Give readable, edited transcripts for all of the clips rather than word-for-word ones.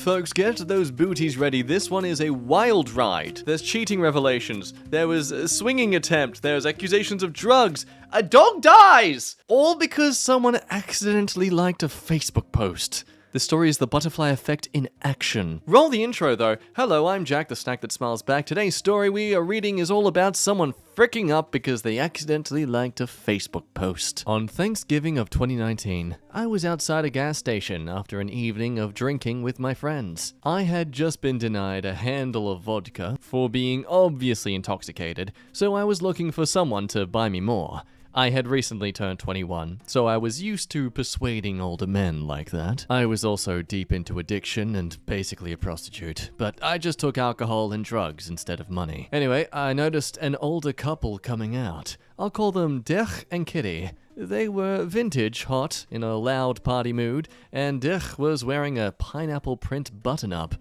folks, get those booties ready. This one is a wild ride. There's cheating revelations. There was a swinging attempt. There's accusations of drugs. A dog dies! All because someone accidentally liked a Facebook post. The story is the butterfly effect in action. Roll the intro, though. Hello, I'm Jack, the snack that smiles back. Today's story we are reading is all about someone freaking up because they accidentally liked a Facebook post. On Thanksgiving of 2019, I was outside a gas station after an evening of drinking with my friends. I had just been denied a handle of vodka for being obviously intoxicated, so I was looking for someone to buy me more. I had recently turned 21, so I was used to persuading older men like that. I was also deep into addiction and basically a prostitute, but I just took alcohol and drugs instead of money. Anyway, I noticed an older couple coming out. I'll call them Dich and Kitty. They were vintage hot, in a loud party mood, and Dich was wearing a pineapple print button-up.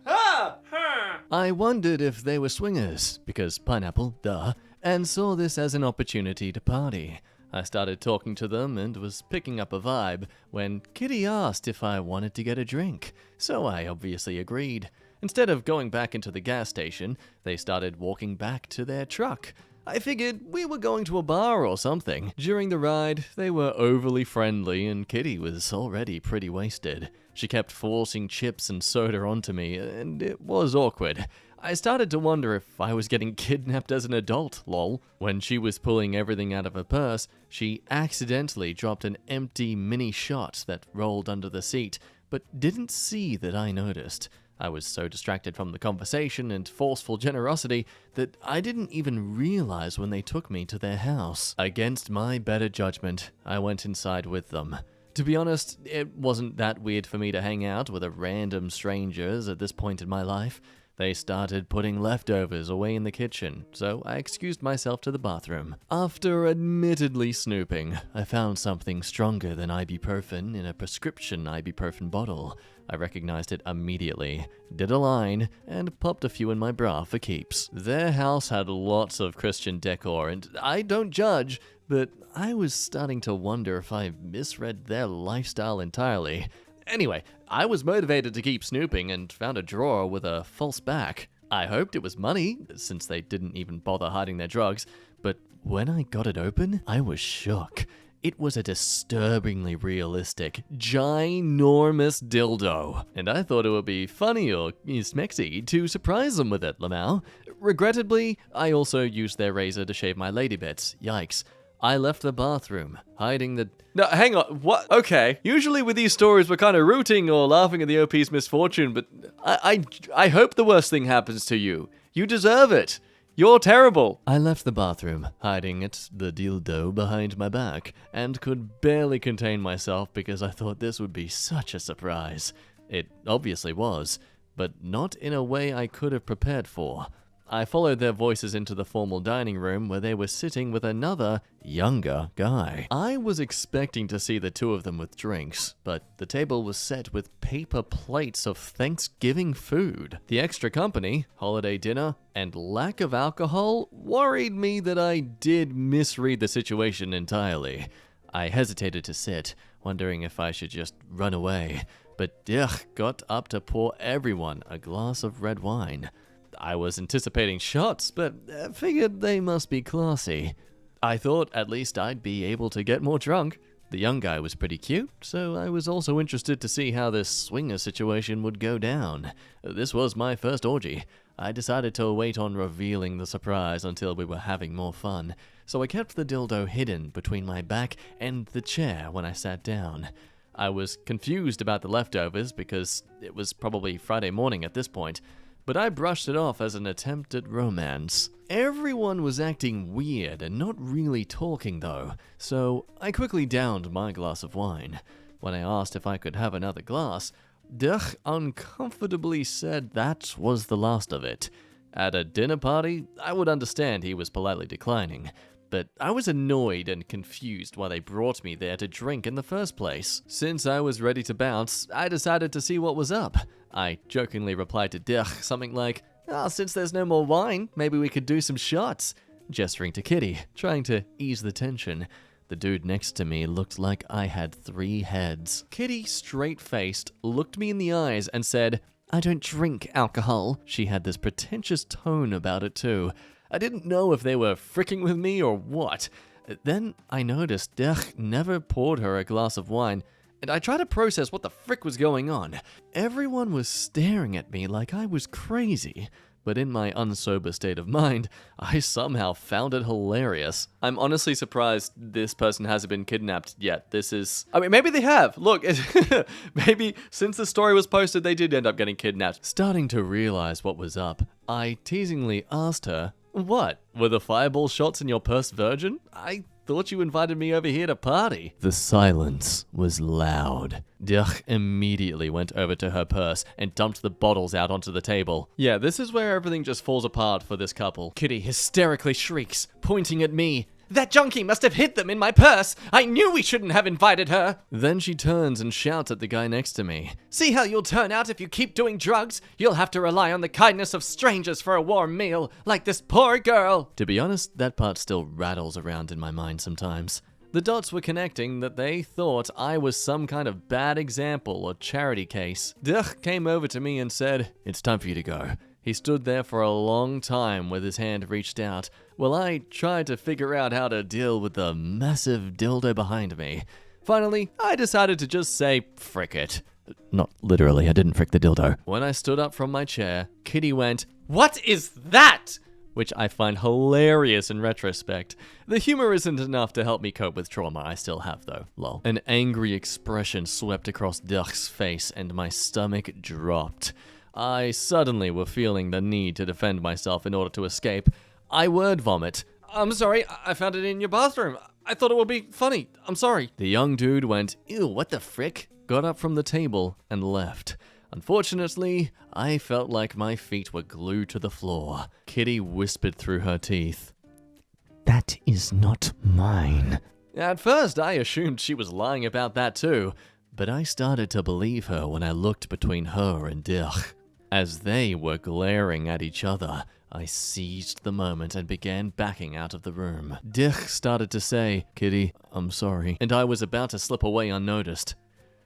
I wondered if they were swingers, because pineapple, duh, and saw this as an opportunity to party. I started talking to them and was picking up a vibe when Kitty asked if I wanted to get a drink, so I obviously agreed. Instead of going back into the gas station, they started walking back to their truck. I figured we were going to a bar or something. During the ride, they were overly friendly and Kitty was already pretty wasted. She kept forcing chips and soda onto me, and it was awkward. I started to wonder if I was getting kidnapped as an adult, lol. When she was pulling everything out of her purse, she accidentally dropped an empty mini shot that rolled under the seat, but didn't see that I noticed. I was so distracted from the conversation and forceful generosity that I didn't even realize when they took me to their house. Against my better judgment, I went inside with them. To be honest, it wasn't that weird for me to hang out with a random strangers at this point in my life. They started putting leftovers away in the kitchen, so I excused myself to the bathroom. After admittedly snooping, I found something stronger than ibuprofen in a prescription ibuprofen bottle. I recognized it immediately, did a line, and popped a few in my bra for keeps. Their house had lots of Christian decor, and I don't judge, but I was starting to wonder if I misread their lifestyle entirely. Anyway, I was motivated to keep snooping and found a drawer with a false back. I hoped it was money, since they didn't even bother hiding their drugs, but when I got it open, I was shook. It was a disturbingly realistic, ginormous dildo, and I thought it would be funny or smexy to surprise them with it, Lamau. Regrettably, I also used their razor to shave my lady bits. Yikes. I left the bathroom, hiding the... No, hang on, what? Okay. Usually with these stories, we're kind of rooting or laughing at the OP's misfortune, but I hope the worst thing happens to you. You deserve it. You're terrible. I left the bathroom, hiding the dildo behind my back, and could barely contain myself because I thought this would be such a surprise. It obviously was, but not in a way I could have prepared for. I followed their voices into the formal dining room where they were sitting with another, younger guy. I was expecting to see the two of them with drinks, but the table was set with paper plates of Thanksgiving food. The extra company, holiday dinner, and lack of alcohol worried me that I did misread the situation entirely. I hesitated to sit, wondering if I should just run away, but Dich got up to pour everyone a glass of red wine. I was anticipating shots, but figured they must be classy. I thought at least I'd be able to get more drunk. The young guy was pretty cute, so I was also interested to see how this swinger situation would go down. This was my first orgy. I decided to wait on revealing the surprise until we were having more fun, so I kept the dildo hidden between my back and the chair when I sat down. I was confused about the leftovers because it was probably Friday morning at this point, but I brushed it off as an attempt at romance. Everyone was acting weird and not really talking though, so I quickly downed my glass of wine. When I asked if I could have another glass, Dich uncomfortably said that was the last of it. At a dinner party, I would understand he was politely declining, but I was annoyed and confused why they brought me there to drink in the first place. Since I was ready to bounce, I decided to see what was up. I jokingly replied to Dich something like, since there's no more wine, maybe we could do some shots. Gesturing to Kitty, trying to ease the tension. The dude next to me looked like I had 3 heads. Kitty, straight-faced, looked me in the eyes and said, I don't drink alcohol. She had this pretentious tone about it too. I didn't know if they were fricking with me or what. Then I noticed Dirk never poured her a glass of wine, and I tried to process what the frick was going on. Everyone was staring at me like I was crazy, but in my unsober state of mind, I somehow found it hilarious. I'm honestly surprised this person hasn't been kidnapped yet. Maybe they have. Look, maybe since the story was posted, they did end up getting kidnapped. Starting to realize what was up, I teasingly asked her, "What? Were the fireball shots in your purse virgin? I thought you invited me over here to party." The silence was loud. Dirk immediately went over to her purse and dumped the bottles out onto the table. Yeah, this is where everything just falls apart for this couple. Kitty hysterically shrieks, pointing at me. "That junkie must have hid them in my purse! I knew we shouldn't have invited her!" Then she turns and shouts at the guy next to me. "See how you'll turn out if you keep doing drugs? You'll have to rely on the kindness of strangers for a warm meal, like this poor girl!" To be honest, that part still rattles around in my mind sometimes. The dots were connecting that they thought I was some kind of bad example or charity case. Dirk came over to me and said, "It's time for you to go." He stood there for a long time with his hand reached out, while I tried to figure out how to deal with the massive dildo behind me. Finally, I decided to just say, "Frick it." Not literally, I didn't frick the dildo. When I stood up from my chair, Kitty went, "What is that?" Which I find hilarious in retrospect. The humor isn't enough to help me cope with trauma I still have though, lol. An angry expression swept across Dirk's face and my stomach dropped. I suddenly were feeling the need to defend myself in order to escape. I word vomit. "I'm sorry, I found it in your bathroom. I thought it would be funny. I'm sorry." The young dude went, "Ew, what the frick?" got up from the table and left. Unfortunately, I felt like my feet were glued to the floor. Kitty whispered through her teeth, "That is not mine." At first, I assumed she was lying about that too, but I started to believe her when I looked between her and Dirk. As they were glaring at each other, I seized the moment and began backing out of the room. Dirk started to say, "Kitty, I'm sorry," and I was about to slip away unnoticed.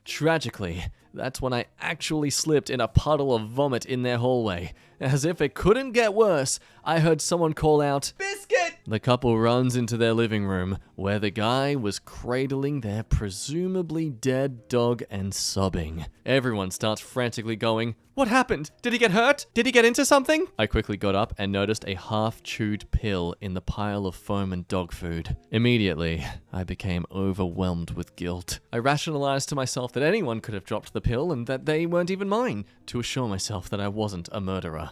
Tragically, that's when I actually slipped in a puddle of vomit in their hallway. As if it couldn't get worse, I heard someone call out, "Biscuit!" The couple runs into their living room, where the guy was cradling their presumably dead dog and sobbing. Everyone starts frantically going, "What happened? Did he get hurt? Did he get into something?" I quickly got up and noticed a half-chewed pill in the pile of foam and dog food. Immediately, I became overwhelmed with guilt. I rationalized to myself that anyone could have dropped the pill and that they weren't even mine, to assure myself that I wasn't a murderer.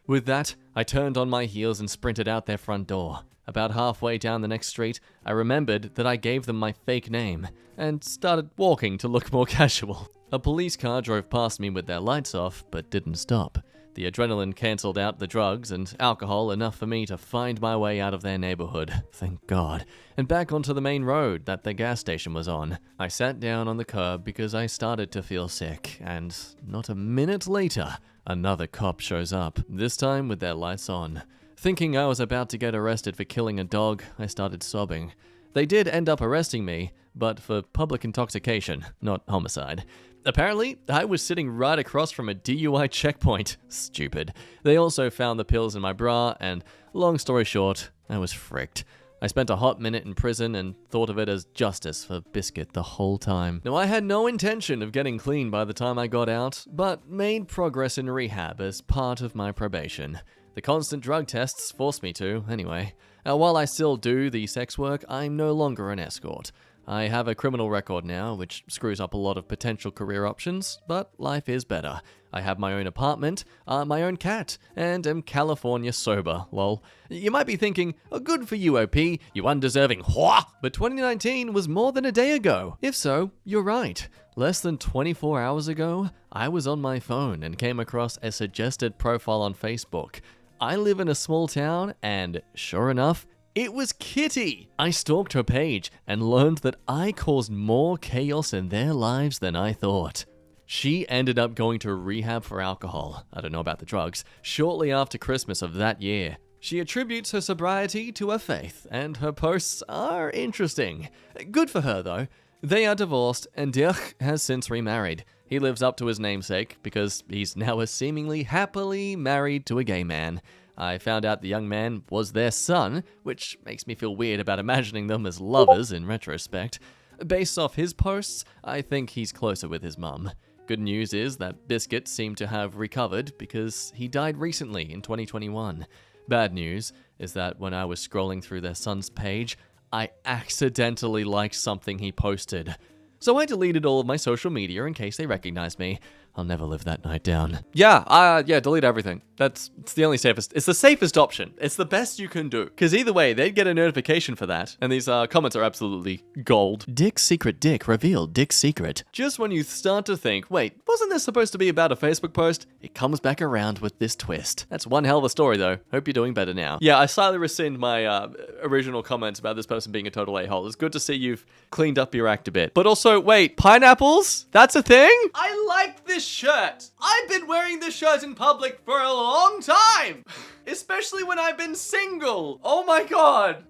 With that, I turned on my heels and sprinted out their front door. About halfway down the next street, I remembered that I gave them my fake name, and started walking to look more casual. A police car drove past me with their lights off, but didn't stop. The adrenaline cancelled out the drugs and alcohol enough for me to find my way out of their neighborhood, thank God, and back onto the main road that the gas station was on. I sat down on the curb because I started to feel sick, and not a minute later, another cop shows up, this time with their lights on. Thinking I was about to get arrested for killing a dog, I started sobbing. They did end up arresting me, but for public intoxication, not homicide. Apparently, I was sitting right across from a DUI checkpoint. Stupid. They also found the pills in my bra, and long story short, I was fricked. I spent a hot minute in prison and thought of it as justice for Biscuit the whole time. Now, I had no intention of getting clean by the time I got out, but made progress in rehab as part of my probation. The constant drug tests forced me to, anyway. While I still do the sex work, I'm no longer an escort. I have a criminal record now, which screws up a lot of potential career options, but life is better. I have my own apartment, my own cat, and am California sober, lol. You might be thinking, oh, good for you, OP, you undeserving whore, but 2019 was more than a day ago. If so, you're right. Less than 24 hours ago, I was on my phone and came across a suggested profile on Facebook. I live in a small town, and sure enough, it was Kitty! I stalked her page and learned that I caused more chaos in their lives than I thought. She ended up going to rehab for alcohol, I don't know about the drugs, shortly after Christmas of that year. She attributes her sobriety to her faith, and her posts are interesting. Good for her, though. They are divorced, and Dirk has since remarried. He lives up to his namesake because he's now a seemingly happily married to a gay man. I found out the young man was their son, which makes me feel weird about imagining them as lovers in retrospect. Based off his posts, I think he's closer with his mum. Good news is that Biscuit seemed to have recovered because he died recently in 2021. Bad news is that when I was scrolling through their son's page, I accidentally liked something he posted. So I deleted all of my social media in case they recognized me. I'll never live that night down. Yeah, delete everything. It's the only safest. It's the safest option. It's the best you can do. Because either way, they'd get a notification for that. And these comments are absolutely gold. Dick's secret dick revealed Dick's secret. Just when you start to think, wait, wasn't this supposed to be about a Facebook post? It comes back around with this twist. That's one hell of a story, though. Hope you're doing better now. Yeah, I slightly rescind my original comments about this person being a total a-hole. It's good to see you've cleaned up your act a bit. But also, wait, pineapples? That's a thing? I like this shirt. I've been wearing this shirt in public for a long time. Especially when I've been single. Oh my god.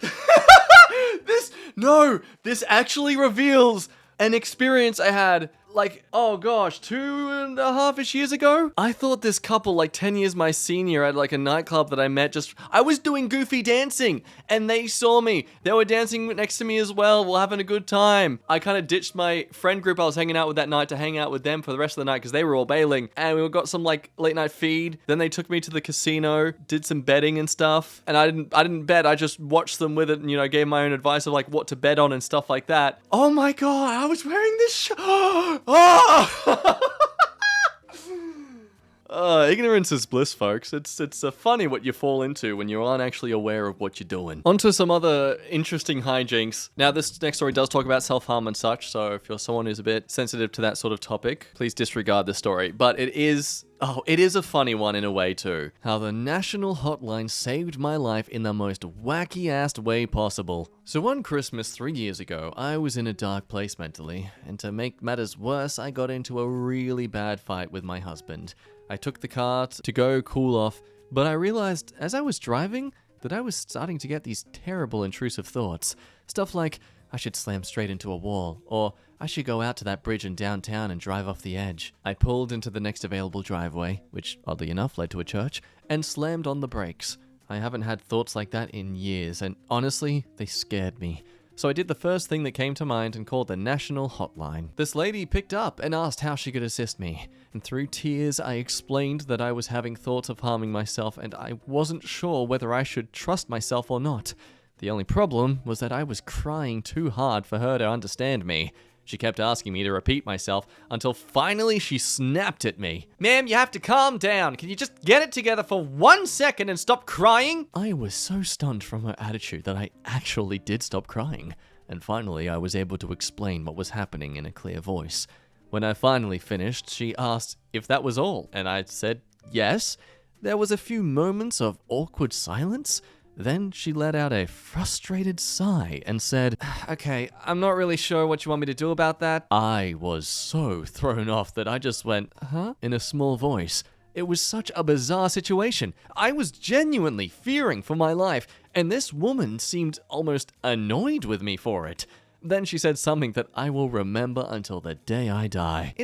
This actually reveals an experience I had like, oh gosh, 2.5-ish years ago? I thought this couple, like 10 years my senior at like a nightclub that I met I was doing goofy dancing and they saw me. They were dancing next to me as well. We're having a good time. I kind of ditched my friend group I was hanging out with that night to hang out with them for the rest of the night because they were all bailing. And we got some like late night feed. Then they took me to the casino, did some betting and stuff. And I didn't bet. I just watched them with it and, gave my own advice of like what to bet on and stuff like that. Oh my god, I was wearing this shirt. Ignorance is bliss, folks. It's funny what you fall into when you aren't actually aware of what you're doing. Onto some other interesting hijinks. Now, this next story does talk about self-harm and such, so if you're someone who's a bit sensitive to that sort of topic, please disregard the story. But it is a funny one in a way too. How the national hotline saved my life in the most wacky-assed way possible. So one Christmas 3 years ago, I was in a dark place mentally, and to make matters worse, I got into a really bad fight with my husband. I took the car to go cool off, but I realized as I was driving that I was starting to get these terrible intrusive thoughts. Stuff like, I should slam straight into a wall, or I should go out to that bridge in downtown and drive off the edge. I pulled into the next available driveway, which oddly enough led to a church, and slammed on the brakes. I haven't had thoughts like that in years, and honestly, they scared me. So I did the first thing that came to mind and called the national hotline. This lady picked up and asked how she could assist me. And through tears, I explained that I was having thoughts of harming myself and I wasn't sure whether I should trust myself or not. The only problem was that I was crying too hard for her to understand me. She kept asking me to repeat myself until finally she snapped at me. Ma'am, you have to calm down. Can you just get it together for 1 second and stop crying? I was so stunned from her attitude that I actually did stop crying. And finally, I was able to explain what was happening in a clear voice. When I finally finished, she asked if that was all, and I said yes. There was a few moments of awkward silence. Then she let out a frustrated sigh and said, okay, I'm not really sure what you want me to do about that. I was so thrown off that I just went, huh? In a small voice. It was such a bizarre situation. I was genuinely fearing for my life, and this woman seemed almost annoyed with me for it. Then she said something that I will remember until the day I die.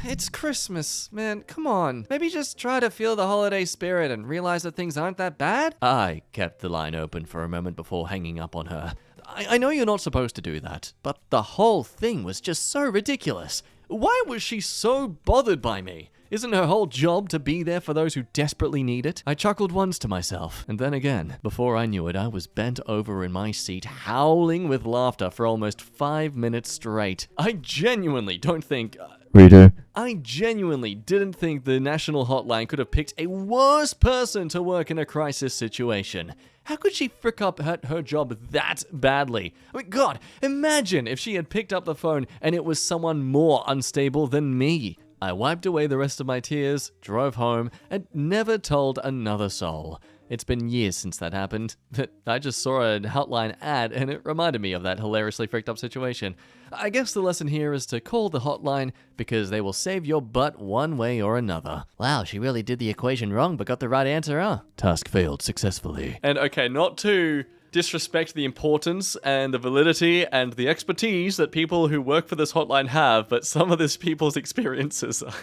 It's Christmas, man. Come on. Maybe just try to feel the holiday spirit and realize that things aren't that bad. I kept the line open for a moment before hanging up on her. I know you're not supposed to do that, but the whole thing was just so ridiculous. Why was she so bothered by me? Isn't her whole job to be there for those who desperately need it? I chuckled once to myself, and then again. Before I knew it, I was bent over in my seat, howling with laughter for almost 5 minutes straight. I genuinely don't think... Reader. I genuinely didn't think the national hotline could have picked a worse person to work in a crisis situation. How could she frick up her job that badly? I mean, God, imagine if she had picked up the phone and it was someone more unstable than me. I wiped away the rest of my tears, drove home, and never told another soul. It's been years since that happened, but I just saw a hotline ad and it reminded me of that hilariously freaked up situation. I guess the lesson here is to call the hotline because they will save your butt one way or another. Wow, she really did the equation wrong but got the right answer, huh? Task failed successfully. And okay, not to disrespect the importance and the validity and the expertise that people who work for this hotline have, but some of these people's experiences are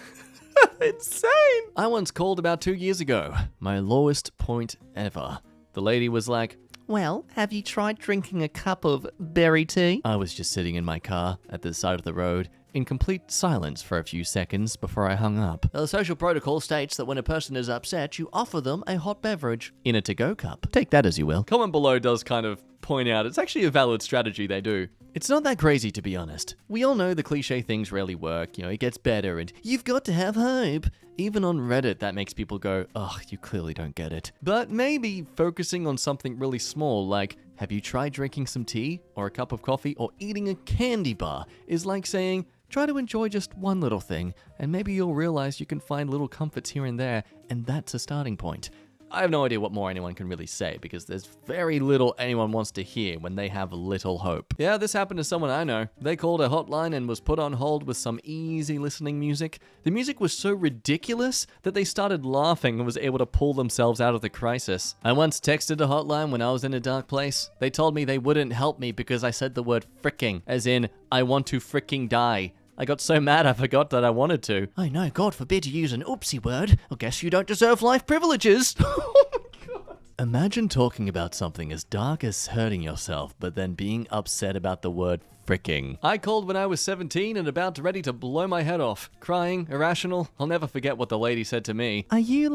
insane. I once called about 2 years ago, my lowest point ever. The lady was like, "Well, have you tried drinking a cup of berry tea?" I was just sitting in my car at the side of the road in complete silence for a few seconds before I hung up. The social protocol states that when a person is upset, you offer them a hot beverage in a to-go cup. Take that as you will. Comment below does kind of point out it's actually a valid strategy they do. It's not that crazy, to be honest. We all know the cliche things rarely work, it gets better and you've got to have hope. Even on Reddit, that makes people go, ugh, you clearly don't get it. But maybe focusing on something really small, like, have you tried drinking some tea, or a cup of coffee, or eating a candy bar, is like saying, try to enjoy just one little thing, and maybe you'll realize you can find little comforts here and there, and that's a starting point. I have no idea what more anyone can really say, because there's very little anyone wants to hear when they have little hope. Yeah, this happened to someone I know. They called a hotline and was put on hold with some easy listening music. The music was so ridiculous that they started laughing and was able to pull themselves out of the crisis. I once texted a hotline when I was in a dark place. They told me they wouldn't help me because I said the word fricking, as in, I want to fricking die. I got so mad I forgot that I wanted to. I know, God forbid you use an oopsie word. I guess you don't deserve life privileges. Oh my God. Imagine talking about something as dark as hurting yourself, but then being upset about the word fricking. I called when I was 17 and about ready to blow my head off. Crying, irrational. I'll never forget what the lady said to me. Are you,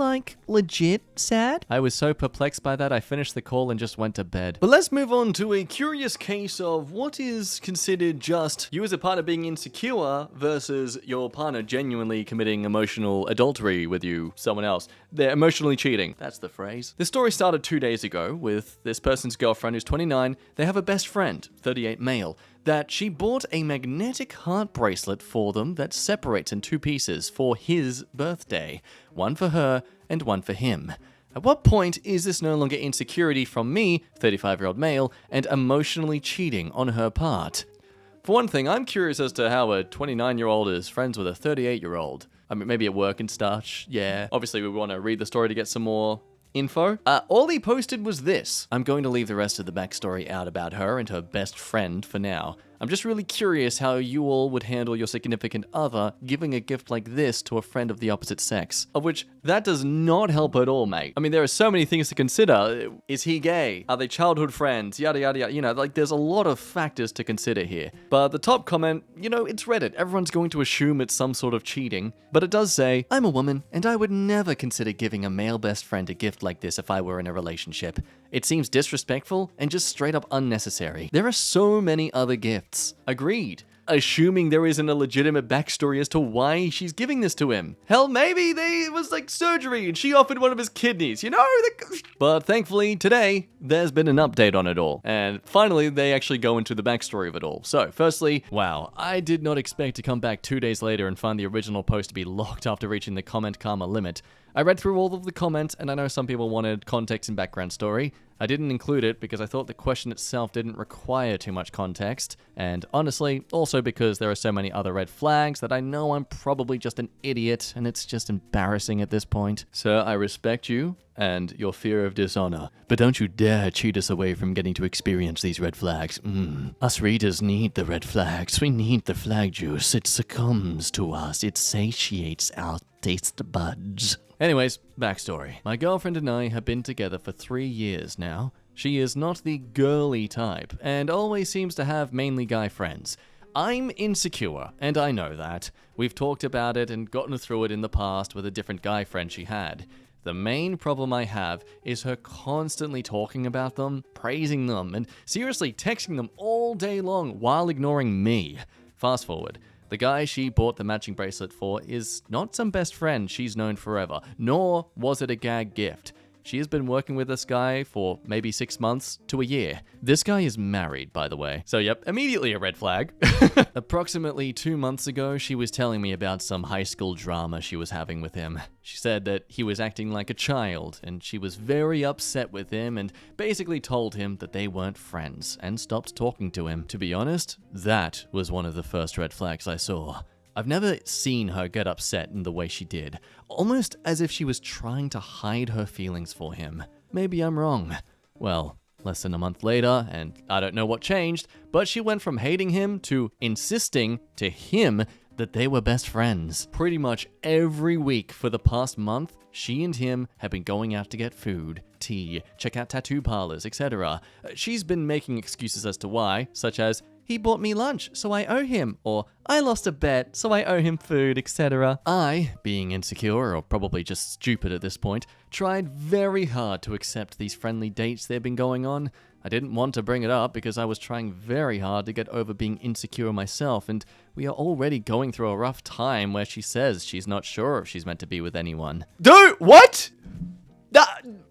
legit sad? I was so perplexed by that I finished the call and just went to bed. But let's move on to a curious case of what is considered just you as a partner being insecure versus your partner genuinely committing emotional adultery with someone else. They're emotionally cheating. That's the phrase. The story started 2 days ago with this person's girlfriend who's 29. They have a best friend, 38 male, that she bought a magnetic heart bracelet for them that separates in 2 pieces for his birthday. One for her and one for him. At what point is this no longer insecurity from me, 35-year-old male, and emotionally cheating on her part? For one thing, I'm curious as to how a 29-year-old is friends with a 38-year-old. I mean, maybe at work and such, yeah. Obviously, we want to read the story to get some more info. All he posted was this. I'm going to leave the rest of the backstory out about her and her best friend for now. I'm just really curious how you all would handle your significant other giving a gift like this to a friend of the opposite sex. Of which, that does not help at all, mate. I mean, there are so many things to consider. Is he gay? Are they childhood friends? Yada, yada, yada. There's a lot of factors to consider here. But the top comment, it's Reddit. Everyone's going to assume it's some sort of cheating. But it does say, I'm a woman, and I would never consider giving a male best friend a gift like this if I were in a relationship. It seems disrespectful and just straight up unnecessary. There are so many other gifts. Agreed. Assuming there isn't a legitimate backstory as to why she's giving this to him. Hell, maybe it was like surgery and she offered one of his kidneys, But thankfully, today, there's been an update on it all. And finally, they actually go into the backstory of it all. So, firstly, wow, I did not expect to come back 2 days later and find the original post to be locked after reaching the comment karma limit. I read through all of the comments, and I know some people wanted context and background story. I didn't include it because I thought the question itself didn't require too much context, and honestly, also because there are so many other red flags that I know I'm probably just an idiot, and it's just embarrassing at this point. Sir, I respect you and your fear of dishonor, but don't you dare cheat us away from getting to experience these red flags. Us readers need the red flags. We need the flag juice. It succumbs to us. It satiates our taste buds. Anyways, backstory. My girlfriend and I have been together for 3 years now. She is not the girly type, and always seems to have mainly guy friends. I'm insecure, and I know that. We've talked about it and gotten through it in the past with a different guy friend she had. The main problem I have is her constantly talking about them, praising them, and seriously texting them all day long while ignoring me. Fast forward. The guy she bought the matching bracelet for is not some best friend she's known forever, nor was it a gag gift. She has been working with this guy for maybe 6 months to a year. This guy is married, by the way. So yep, immediately a red flag. Approximately 2 months ago, she was telling me about some high school drama she was having with him. She said that he was acting like a child, and she was very upset with him and basically told him that they weren't friends and stopped talking to him. To be honest, that was one of the first red flags I saw. I've never seen her get upset in the way she did, almost as if she was trying to hide her feelings for him. Maybe I'm wrong. Well, Less than a month later, and I don't know what changed, but she went from hating him to insisting to him that they were best friends. Pretty much every week for the past month, she and him have been going out to get food, tea, check out tattoo parlors, etc. She's been making excuses as to why, such as, he bought me lunch, so I owe him, or I lost a bet, so I owe him food, etc. I, being insecure, or probably just stupid at this point, tried very hard to accept these friendly dates they've been going on. I didn't want to bring it up because I was trying very hard to get over being insecure myself, and we are already going through a rough time where she says she's not sure if she's meant to be with anyone. Dude, what?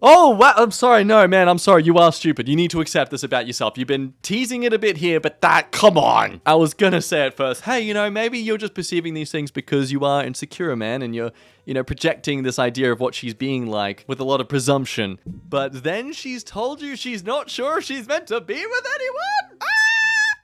Oh, wow, I'm sorry, no, man, I'm sorry, you are stupid. You need to accept this about yourself. You've been teasing it a bit here, but come on. I was gonna say at first, hey, maybe you're just perceiving these things because you are insecure, man, and you're, projecting this idea of what she's being like with a lot of presumption. But then she's told you she's not sure she's meant to be with anyone?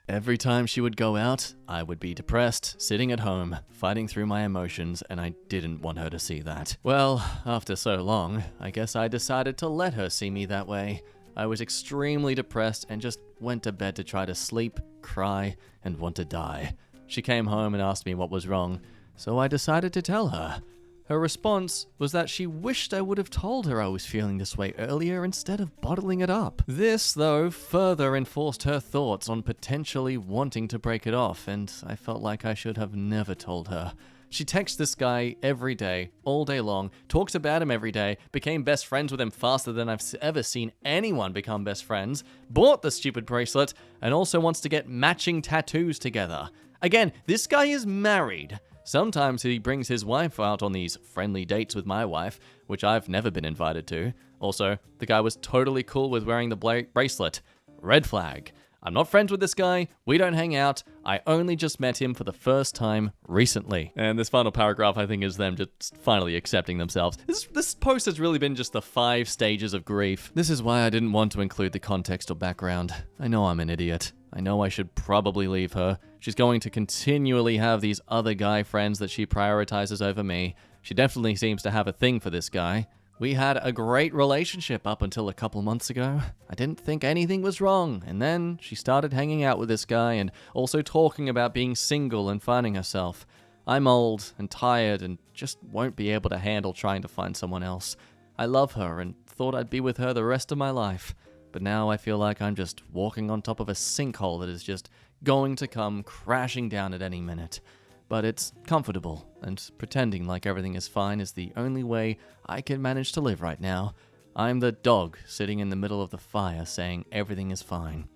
Every time she would go out, I would be depressed, sitting at home, fighting through my emotions, and I didn't want her to see that. Well, after so long, I guess I decided to let her see me that way. I was extremely depressed and just went to bed to try to sleep, cry, and want to die. She came home and asked me what was wrong, so I decided to tell her. Her response was that she wished I would have told her I was feeling this way earlier instead of bottling it up. This, though, further enforced her thoughts on potentially wanting to break it off, and I felt like I should have never told her. She texts this guy every day, all day long, talks about him every day, became best friends with him faster than I've ever seen anyone become best friends, bought the stupid bracelet, and also wants to get matching tattoos together. Again, this guy is married. Sometimes he brings his wife out on these friendly dates with my wife, which I've never been invited to. Also, the guy was totally cool with wearing the bracelet. Red flag. I'm not friends with this guy, we don't hang out, I only just met him for the first time recently. And this final paragraph, I think, is them just finally accepting themselves. This post has really been just the 5 stages of grief. This is why I didn't want to include the context or background. I know I'm an idiot. I know I should probably leave her. She's going to continually have these other guy friends that she prioritizes over me. She definitely seems to have a thing for this guy. We had a great relationship up until a couple months ago. I didn't think anything was wrong, and then she started hanging out with this guy and also talking about being single and finding herself. I'm old and tired and just won't be able to handle trying to find someone else. I love her and thought I'd be with her the rest of my life. But now I feel like I'm just walking on top of a sinkhole that is just going to come crashing down at any minute. But it's comfortable, and pretending like everything is fine is the only way I can manage to live right now. I'm the dog sitting in the middle of the fire saying everything is fine.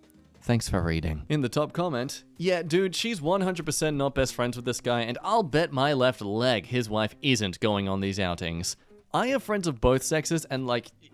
Thanks for reading. In the top comment, yeah, dude, she's 100% not best friends with this guy, and I'll bet my left leg his wife isn't going on these outings. I have friends of both sexes, and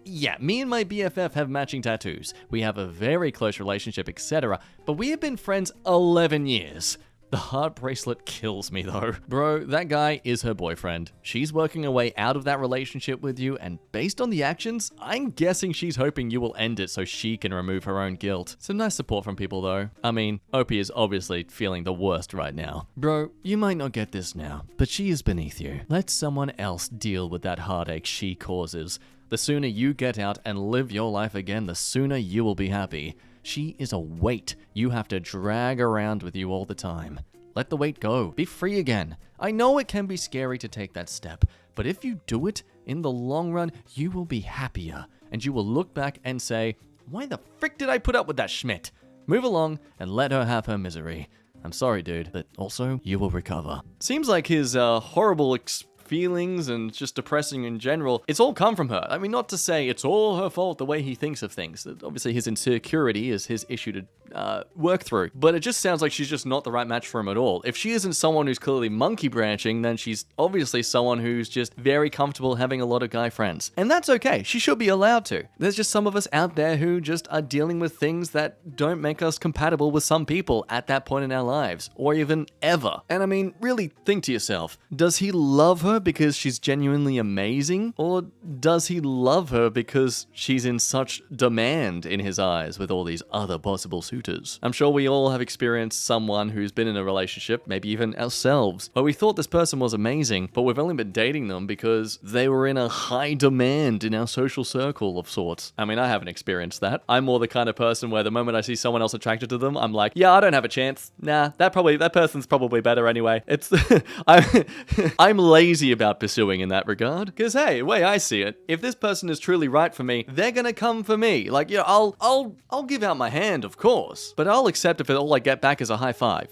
yeah, me and my BFF have matching tattoos. We have a very close relationship, etc. But we have been friends 11 years. The heart bracelet kills me though. Bro, that guy is her boyfriend. She's working her way out of that relationship with you, and based on the actions, I'm guessing she's hoping you will end it so she can remove her own guilt. Some nice support from people though. I mean, Opie is obviously feeling the worst right now. Bro, you might not get this now, but she is beneath you. Let someone else deal with that heartache she causes. The sooner you get out and live your life again, the sooner you will be happy. She is a weight you have to drag around with you all the time. Let the weight go. Be free again. I know it can be scary to take that step, but if you do it, in the long run, you will be happier, and you will look back and say, why the frick did I put up with that Schmidt? Move along and let her have her misery. I'm sorry, dude, but also, you will recover. Seems like his horrible feelings and just depressing in general, it's all come from her. I mean, not to say it's all her fault the way he thinks of things. Obviously, his insecurity is his issue to work through, but it just sounds like she's just not the right match for him at all. If she isn't someone who's clearly monkey branching, then she's obviously someone who's just very comfortable having a lot of guy friends. And that's okay. She should be allowed to. There's just some of us out there who just are dealing with things that don't make us compatible with some people at that point in our lives, or even ever. And I mean, really think to yourself, does he love her because she's genuinely amazing? Or does he love her because she's in such demand in his eyes with all these other possible suitors? suitors. I'm sure we all have experienced someone who's been in a relationship, maybe even ourselves, where we thought this person was amazing, but we've only been dating them because they were in a high demand in our social circle of sorts. I mean, I haven't experienced that. I'm more the kind of person where the moment I see someone else attracted to them, I'm like, yeah, I don't have a chance. Nah, that person's probably better anyway. It's I'm lazy about pursuing in that regard. Because hey, the way I see it, if this person is truly right for me, they're gonna come for me. Like, you know, I'll give out my hand, of course, but I'll accept if all I get back is a high five.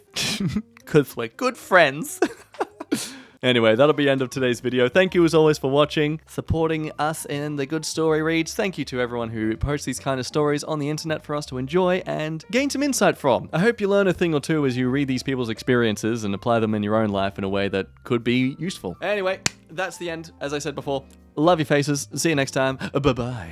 Because we're good friends. Anyway, that'll be the end of today's video. Thank you as always for watching, supporting us in the good story reads. Thank you to everyone who posts these kind of stories on the internet for us to enjoy and gain some insight from. I hope you learn a thing or two as you read these people's experiences and apply them in your own life in a way that could be useful. Anyway, that's the end. As I said before, love your faces. See you next time. Bye-bye.